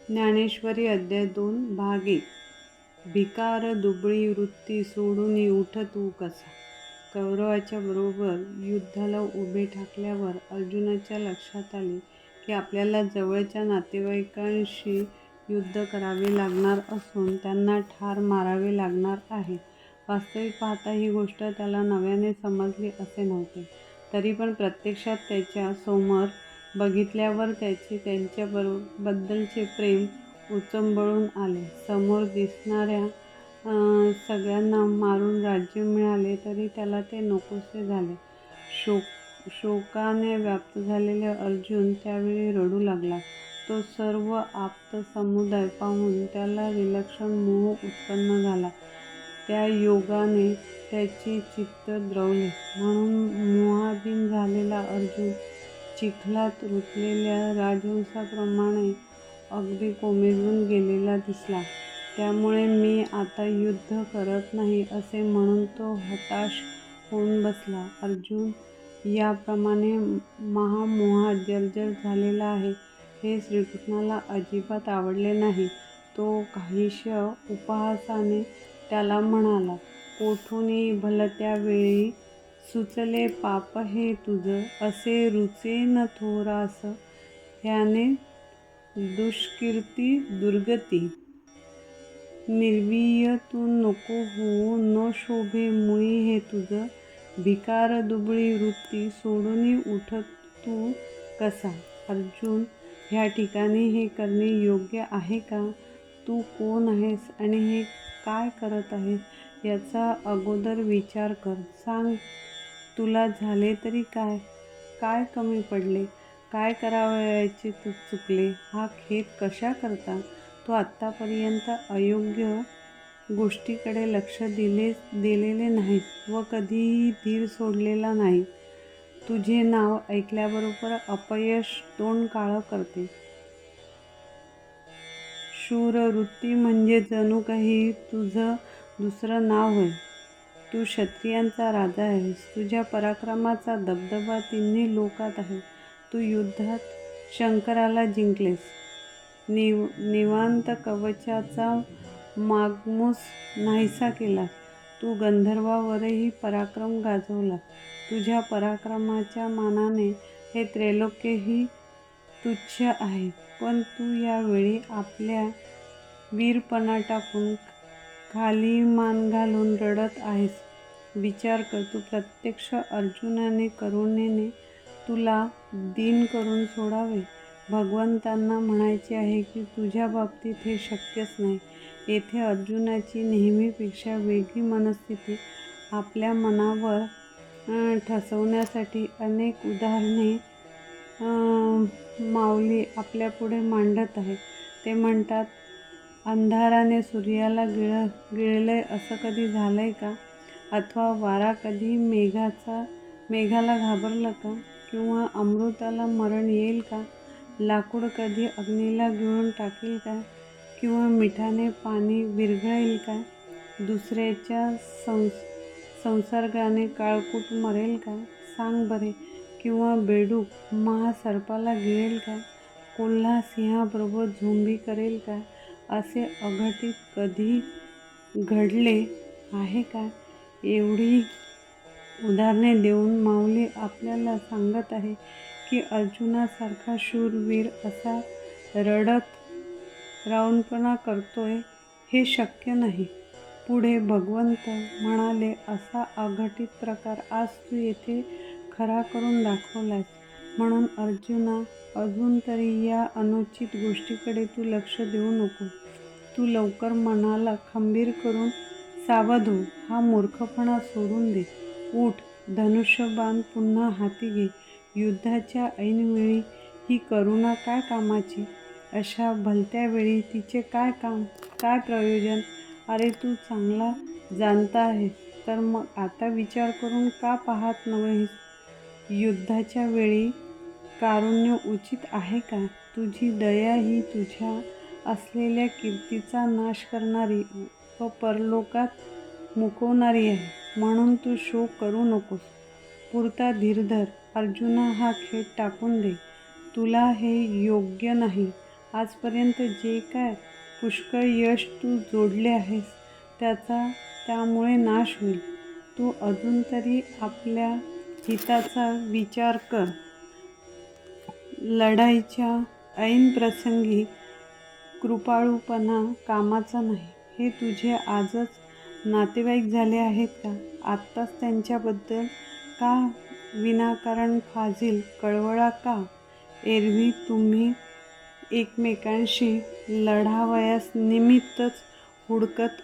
ज्ञानेश्वरी अध्याय 2 भाग 1. भिकार दुबळी वृत्ती सोडून उठ तू कसा. कौरवाच्या बरोबर युद्धाला उभे ठाकल्यावर अर्जुनाच्या लक्षात आले की आपल्याला जवळच्या नातेवाईकांशी युद्ध करावे लागणार असून त्यांना ठार मारावे लागणार आहे. वास्तविक पाहता ही गोष्ट त्याला नव्याने समजली असे नव्हते. तरी पण प्रत्यक्षात त्याच्या समोर बघितल्यावर त्याचे त्यांच्याबद्दलचे प्रेम उचंबळून आले. समोर दिसणाऱ्या सगळ्यांना मारून राज्य मिळाले तरी त्याला ते नकोसे झाले. शोकाने व्याप्त झालेला अर्जुन त्यावेळी रडू लागला. तो सर्व आप्त समुदाय पाहून त्याला विलक्षण मोह उत्पन्न झाला. त्या योगाने त्याचे चित्त द्रवले. म्हणून मोहाधीन झालेला अर्जुन चिखलात रुतलेल्या राजहंसाप्रमाणे अगदी कोमेजून गेलेला दिसला. त्यामुळे मी आता युद्ध करत नाही असे म्हणून तो हताश होऊन बसला. अर्जुन याप्रमाणे महामोहात जर्जर झालेला आहे हे श्रीकृष्णाला अजिबात आवडले नाही. तो काहीशा उपहासाने त्याला म्हणाला, कोठून भलत्या वेळी सुचले पाप हे तुझ, असे रुचे न थोरास, ह्याने दुष्कीर्ती दुर्गती. निर्वीय तू नको होऊ, न शोभे मुळी हे तुझ, भिकार दुबळी वृत्ती सोडून उठ तू कसा. अर्जुन, ह्या ठिकाणी हे करणे योग्य आहे का? तू कोण आहेस आणि हे काय करत आहेस याचा अगोदर विचार कर. सांग, तुला झाले तरी काय? काय कमी पडले? काय करावयाचे चुकले? हा खेद कशा करता? तू आत्तापर्यंत अयोग्य गोष्टीकडे लक्ष दिलेले नाहीस व कधीही धीर सोडलेला नाही. तुझे नाव ऐकल्याबरोबर अपयश तोंड काळं करते. शूरवृत्ती म्हणजे जणू काही तुझं दुसरं नाव होय. तू क्षत्रियांचा राजा आहेस. तुझ्या पराक्रमाचा दबदबा तिन्ही लोकात आहे. तू युद्धात शंकराला जिंकलेस. निवांत कवचाचा मागमूस नाहीसा केलास. तू गंधर्वांवरही पराक्रम गाजवला. तुझ्या पराक्रमाच्या मानाने हे त्रैलोक्यही तुच्छ आहे. पण तू यावेळी आपल्या वीरपणा टाकून खाली मान घालून रडत आहेस. विचार कर, तू प्रत्यक्ष अर्जुनाने करुणेने तुला दीन करून सोडावे. भगवंतांना म्हणायचे आहे की तुझ्या बाबतीत हे शक्यच नाही. येथे अर्जुनाची नेहमीपेक्षा वेगळी मनस्थिती आपल्या मनावर ठसवण्यासाठी अनेक उदाहरणे माऊली आपल्यापुढे मांडत आहे. ते म्हणतात, अंधाराने सूर्याला गिळले असं कधी झालंय का? अथवा वारा कधी मेघाला घाबरलं का? किंवा अमृताला मरण येईल का? लाकूड कधी अग्नीला गिळून टाकेल का? किंवा मिठाने पाणी विरघळेल का? दुसऱ्याच्या संसर्गाने काळकूट मरेल का? सांग बरे. किंवा बेडूक महासर्पाला गिळेल का? कोल्हा सिंहाबरोबर झोंबी करेल का? असे अघटित कधी घडले आहे का? एवढी उदाहरणे देऊन माऊली आपल्याला सांगत आहे की अर्जुनासारखा शूरवीर असा रडत रावणपणा करतोय हे शक्य नाही. पुढे भगवंत म्हणाले, असा अघटित प्रकार आज तू येथे खरा करून दाखवलास. म्हणून अर्जुना, अजून तरी या अनुचित गोष्टीकडे तू लक्ष देऊ नको. तू लवकर मनाला खंबीर करून सावध हो. हा मूर्खपणा सोडून दे. उठ, धनुष्यबाण पुन्हा हाती घे. युद्धाच्या ऐनवेळी ही करुणा काय कामाची? अशा भलत्या वेळी तिचे काय काम, काय प्रयोजन? अरे, तू चांगला जाणता आहेस तर मग आता विचार करून का पाहत नव्हेस? युद्धाच्या वेळी कारुण्य उचित आहे का? तुझी दया ही तुझ्या असलेल्या कीर्तीचा नाश करणारी व परलोकात मुकवणारी आहे. म्हणून तू शोक करू नकोस. पुरता धीर धर. अर्जुना, हा खेळ टाकून दे. तुला हे योग्य नाही. आजपर्यंत जे काय पुष्कळ यश तू जोडले आहेस त्याचा त्यामुळे नाश होईल. तू अजून तरी आपल्या हिताचा विचार कर. लढाईच्या ऐन प्रसंगी कृपाळूपणा कामाचा नाही. हे तुझे आजच नातेवाईक झाले आहेत का? आत्ताच त्यांच्याबद्दल का विनाकारण फाजील कळवळा का? एरवी तुम्ही एकमेकांशी लढावयास निमित्तच हुडकत